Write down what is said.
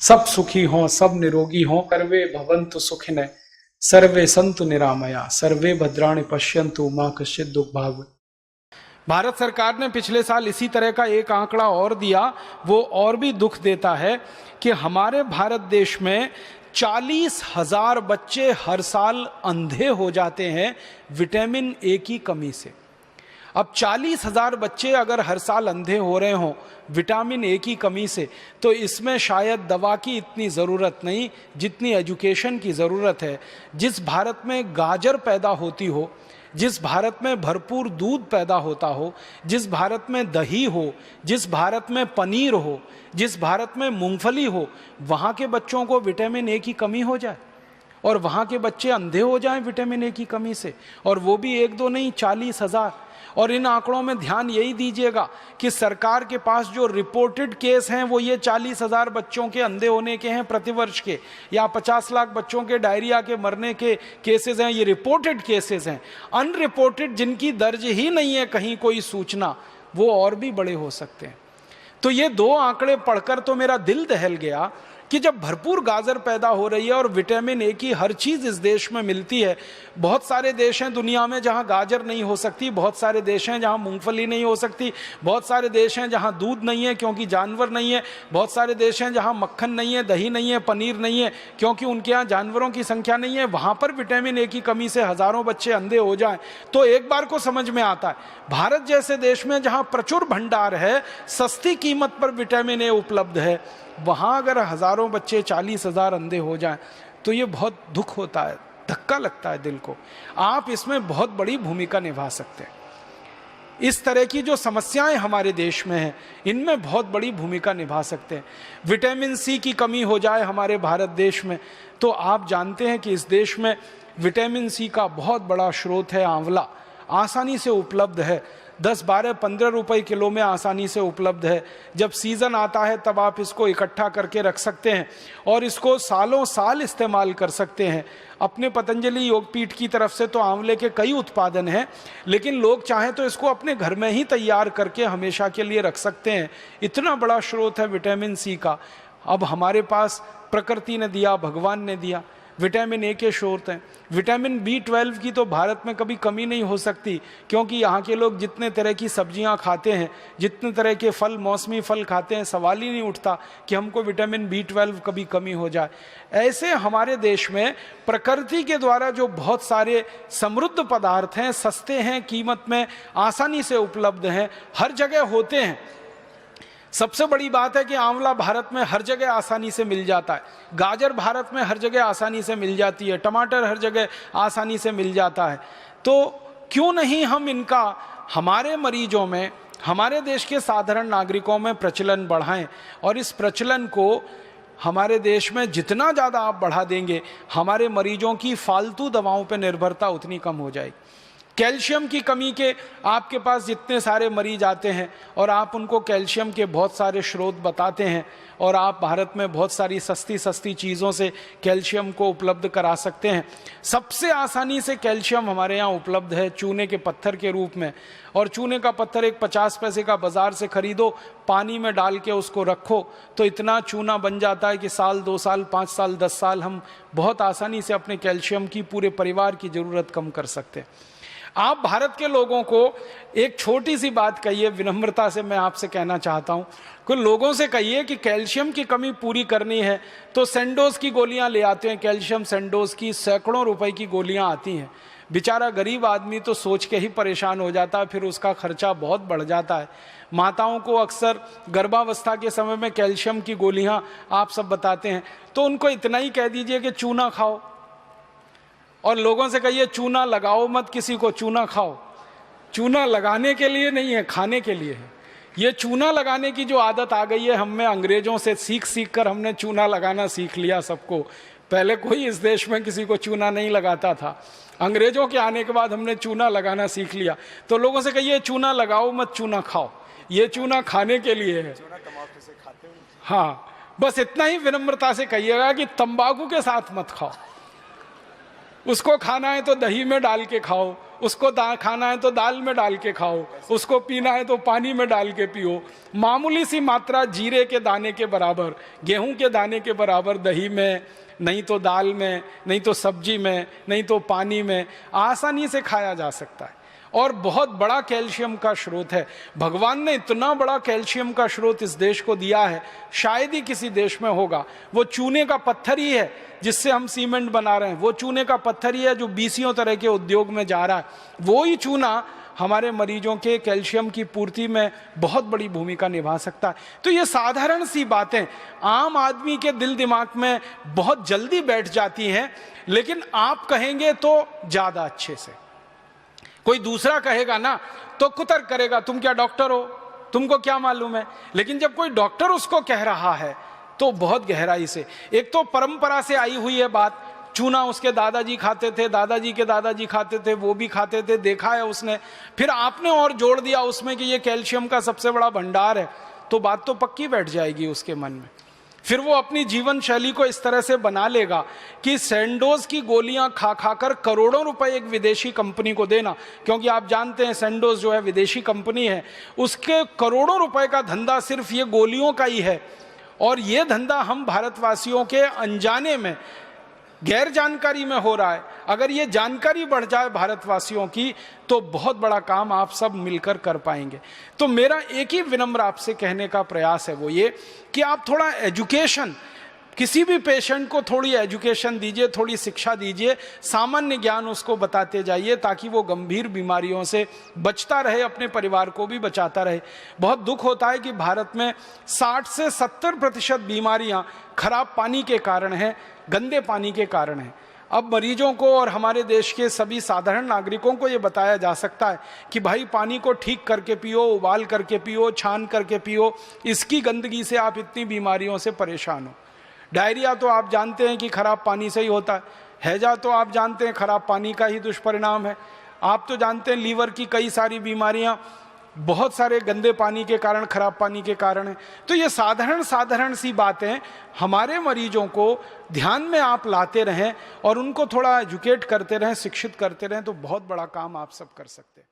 सब सुखी हों, सब निरोगी हों, सर्वे भवन्तु सुखिनः, सर्वे सन्तु निरामया, सर्वे भद्राणि पश्यन्तु मां कश्चित् दुःख भाग्। भारत सरकार ने पिछले साल इसी तरह का एक आंकड़ा और दिया, वो और भी दुख देता है कि हमारे भारत देश में 40,000 बच्चे हर साल अंधे हो जाते हैं विटामिन ए की कमी से। अब 40,000 बच्चे अगर हर साल अंधे हो रहे हों विटामिन ए की कमी से, तो इसमें शायद दवा की इतनी ज़रूरत नहीं जितनी एजुकेशन की ज़रूरत है। जिस भारत में गाजर पैदा होती हो, जिस भारत में भरपूर दूध पैदा होता हो, जिस भारत में दही हो, जिस भारत में पनीर हो, जिस भारत में मूंगफली हो, वहाँ के बच्चों को विटामिन ए की कमी हो जाए और वहाँ के बच्चे अंधे हो जाएं विटामिन ए की कमी से, और वो भी एक दो नहीं 40,000। और इन आंकड़ों में ध्यान यही दीजिएगा कि सरकार के पास जो रिपोर्टेड केस हैं वो ये 40,000 बच्चों के अंधे होने के हैं प्रतिवर्ष के, या 50 लाख बच्चों के डायरिया के मरने के केसेस हैं, ये रिपोर्टेड केसेस हैं। अनरिपोर्टेड जिनकी दर्ज ही नहीं है कहीं कोई सूचना, वो और भी बड़े हो सकते हैं। तो ये दो आंकड़े पढ़कर तो मेरा दिल दहल गया कि जब भरपूर गाजर पैदा हो रही है और विटामिन ए की हर चीज़ इस देश में मिलती है। बहुत सारे देश हैं दुनिया में जहां गाजर नहीं हो सकती, बहुत सारे देश हैं जहां मूंगफली नहीं हो सकती, बहुत सारे देश हैं जहां दूध नहीं है क्योंकि जानवर नहीं है, बहुत सारे देश हैं जहां मक्खन नहीं है, दही नहीं है, पनीर नहीं है क्योंकि उनके यहाँ जानवरों की संख्या नहीं है। वहाँ पर विटामिन ए की कमी से हज़ारों बच्चे अंधे हो जाएं तो एक बार को समझ में आता है भारत जैसे देश में जहाँ प्रचुर भंडार है, सस्ती कीमत पर विटामिन ए उपलब्ध है, वहाँ अगर हज़ारों बच्चे 40,000 अंधे हो जाएं तो ये बहुत दुख होता है, धक्का लगता है दिल को। आप इसमें बहुत बड़ी भूमिका निभा सकते हैं। इस तरह की जो समस्याएं हमारे देश में हैं इनमें बहुत बड़ी भूमिका निभा सकते हैं। विटामिन सी की कमी हो जाए हमारे भारत देश में, तो आप जानते हैं कि इस देश में विटामिन सी का बहुत बड़ा स्रोत है आंवला, आसानी से उपलब्ध है, 10, 12, 15 रुपए किलो में आसानी से उपलब्ध है। जब सीज़न आता है तब आप इसको इकट्ठा करके रख सकते हैं और इसको सालों साल इस्तेमाल कर सकते हैं। अपने पतंजलि योगपीठ की तरफ से तो आंवले के कई उत्पादन हैं, लेकिन लोग चाहें तो इसको अपने घर में ही तैयार करके हमेशा के लिए रख सकते हैं। इतना बड़ा स्रोत है विटामिन सी का। अब हमारे पास प्रकृति ने दिया, भगवान ने दिया, विटामिन ए के स्रोत हैं। विटामिन B12 की तो भारत में कभी कमी नहीं हो सकती क्योंकि यहाँ के लोग जितने तरह की सब्जियाँ खाते हैं, जितने तरह के फल, मौसमी फल खाते हैं, सवाल ही नहीं उठता कि हमको विटामिन B12 कभी कमी हो जाए। ऐसे हमारे देश में प्रकृति के द्वारा जो बहुत सारे समृद्ध पदार्थ हैं, सस्ते हैं, कीमत में आसानी से उपलब्ध हैं, हर जगह होते हैं। सबसे बड़ी बात है कि आंवला भारत में हर जगह आसानी से मिल जाता है, गाजर भारत में हर जगह आसानी से मिल जाती है, टमाटर हर जगह आसानी से मिल जाता है। तो क्यों नहीं हम इनका हमारे मरीजों में, हमारे देश के साधारण नागरिकों में प्रचलन बढ़ाएं, और इस प्रचलन को हमारे देश में जितना ज़्यादा आप बढ़ा देंगे हमारे मरीजों की फालतू दवाओं पर निर्भरता उतनी कम हो जाएगी। कैल्शियम की कमी के आपके पास जितने सारे मरीज आते हैं और आप उनको कैल्शियम के बहुत सारे स्रोत बताते हैं और आप भारत में बहुत सारी सस्ती सस्ती चीज़ों से कैल्शियम को उपलब्ध करा सकते हैं। सबसे आसानी से कैल्शियम हमारे यहाँ उपलब्ध है चूने के पत्थर के रूप में, और चूने का पत्थर एक 50 पैसे का बाज़ार से खरीदो, पानी में डाल के उसको रखो तो इतना चूना बन जाता है कि साल, 2 साल, 5 साल, 10 साल हम बहुत आसानी से अपने कैल्शियम की पूरे परिवार की ज़रूरत कम कर सकते हैं। आप भारत के लोगों को एक छोटी सी बात कहिए, विनम्रता से मैं आपसे कहना चाहता हूँ, कुछ लोगों से कहिए कि कैल्शियम की कमी पूरी करनी है तो सेंडोज की गोलियाँ ले आते हैं। कैल्शियम सेंडोज की सैकड़ों रुपए की गोलियाँ आती हैं। बेचारा गरीब आदमी तो सोच के ही परेशान हो जाता है, फिर उसका खर्चा बहुत बढ़ जाता है। माताओं को अक्सर गर्भावस्था के समय में कैल्शियम की गोलियाँ आप सब बताते हैं, तो उनको इतना ही कह दीजिए कि चूना खाओ, और लोगों से कहिए चूना लगाओ मत, किसी को चूना खाओ। चूना लगाने के लिए नहीं है, खाने के लिए है। ये चूना लगाने की जो आदत आ गई है हम में, अंग्रेजों से सीख सीख कर हमने चूना लगाना सीख लिया सबको। पहले कोई इस देश में किसी को चूना नहीं लगाता था, अंग्रेजों के आने के बाद हमने चूना लगाना सीख लिया। तो लोगों से कहिए चूना लगाओ मत, चूना खाओ। ये चूना खाने के लिए है। हाँ, बस इतना ही विनम्रता से कहिएगा कि तंबाकू के साथ मत खाओ। उसको खाना है तो दही में डाल के खाओ, उसको खाना है तो दाल में डाल के खाओ, उसको पीना है तो पानी में डाल के पियो। मामूली सी मात्रा जीरे के दाने के बराबर, गेहूं के दाने के बराबर दही में, नहीं तो दाल में, नहीं तो सब्जी में, नहीं तो पानी में आसानी से खाया जा सकता है और बहुत बड़ा कैल्शियम का स्रोत है। भगवान ने इतना बड़ा कैल्शियम का स्रोत इस देश को दिया है, शायद ही किसी देश में होगा। वो चूने का पत्थर ही है जिससे हम सीमेंट बना रहे हैं, वो चूने का पत्थर ही है जो 20 तरह के उद्योग में जा रहा है। वो ही चूना हमारे मरीजों के कैल्शियम की पूर्ति में बहुत बड़ी भूमिका निभा सकता है। तो ये साधारण सी बातें आम आदमी के दिल दिमाग में बहुत जल्दी बैठ जाती हैं, लेकिन आप कहेंगे तो ज्यादा अच्छे से। कोई दूसरा कहेगा ना तो कुतर्क करेगा, तुम क्या डॉक्टर हो, तुमको क्या मालूम है। लेकिन जब कोई डॉक्टर उसको कह रहा है तो बहुत गहराई से, एक तो परंपरा से आई हुई है बात, चूना उसके दादाजी खाते थे, दादाजी के दादाजी खाते थे, वो भी खाते थे, देखा है उसने, फिर आपने और जोड़ दिया उसमें कि ये कैल्शियम का सबसे बड़ा भंडार है, तो बात तो पक्की बैठ जाएगी उसके मन में। फिर वो अपनी जीवन शैली को इस तरह से बना लेगा कि सैंडोज की गोलियां खा खाकर करोड़ों रुपए एक विदेशी कंपनी को देना, क्योंकि आप जानते हैं सैंडोज जो है विदेशी कंपनी है, उसके करोड़ों रुपए का धंधा सिर्फ ये गोलियों का ही है। और ये धंधा हम भारतवासियों के अनजाने में, गैर जानकारी में हो रहा है। अगर ये जानकारी बढ़ जाए भारतवासियों की तो बहुत बड़ा काम आप सब मिलकर कर पाएंगे। तो मेरा एक ही विनम्र आपसे कहने का प्रयास है, वो ये कि आप थोड़ा एजुकेशन, किसी भी पेशेंट को थोड़ी एजुकेशन दीजिए, थोड़ी शिक्षा दीजिए, सामान्य ज्ञान उसको बताते जाइए ताकि वो गंभीर बीमारियों से बचता रहे, अपने परिवार को भी बचाता रहे। बहुत दुख होता है कि भारत में 60 से 70% बीमारियां खराब पानी के कारण है, गंदे पानी के कारण है। अब मरीजों को और हमारे देश के सभी साधारण नागरिकों को ये बताया जा सकता है कि भाई पानी को ठीक करके पियो, उबाल करके पियो, छान करके पियो, इसकी गंदगी से आप इतनी बीमारियों से परेशान हो। डायरिया तो आप जानते हैं कि खराब पानी से ही होता है, हैजा तो आप जानते हैं खराब पानी का ही दुष्परिणाम है। आप तो जानते हैं लीवर की कई सारी बीमारियां बहुत सारे गंदे पानी के कारण, खराब पानी के कारण है। तो ये साधारण सी बातें हमारे मरीजों को ध्यान में आप लाते रहें और उनको थोड़ा एजुकेट करते रहें, शिक्षित करते रहें, तो बहुत बड़ा काम आप सब कर सकते हैं।